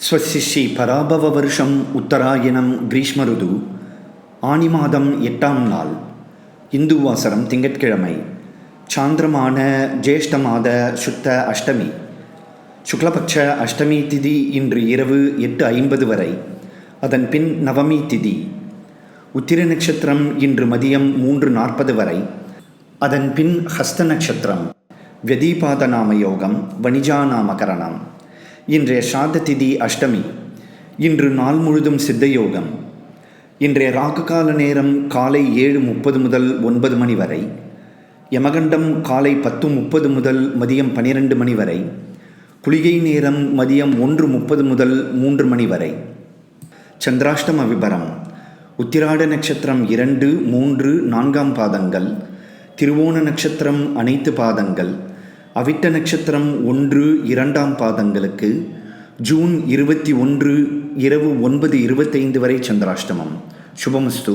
ஸ்வஸ்ய ஸ்ரீ பராபவ வருஷம் உத்தராயணம் கிரீஷ்ம ருது ஆனி மாதம் 8ஆம் நாள் இந்து வாசரம் திங்கட்கிழமை சாந்திரமான ஜேஷ்ட மாத சுத்த அஷ்டமி சுக்லபக்ஷ அஷ்டமி திதி இன்று இரவு 8:50 வரை. அதன் பின் நவமி திதி. உத்திர நட்சத்திரம் இன்று மதியம் 3:40 வரை. அதன் பின் ஹஸ்த நட்சத்திரம். வியதீபாத நாம யோகம் வணிஜாநாமகரணம். இன்றைய ஸ்ராத்த திதி அஷ்டமி. இன்று நாள் முழுதும் சித்த யோகம். இன்றைய ராகுகால நேரம் காலை 7:30 முதல் 9 மணி வரை. யமகண்டம் காலை 10:30 முதல் மதியம் 12 மணி வரை. குளிகை நேரம் மதியம் 1:30 முதல் 3 மணி வரை. சந்திராஷ்டம விபரம். உத்திராட நட்சத்திரம் 2, 3, 4ஆம் பாதங்கள். திருவோண நட்சத்திரம் அனைத்து பாதங்கள். அவிட்ட நட்சத்திரம் 1, 2ஆம் பாதங்களுக்கு ஜூன் 21 இரவு 9:25 வரை சந்திராஷ்டமம். சுபமஸ்து.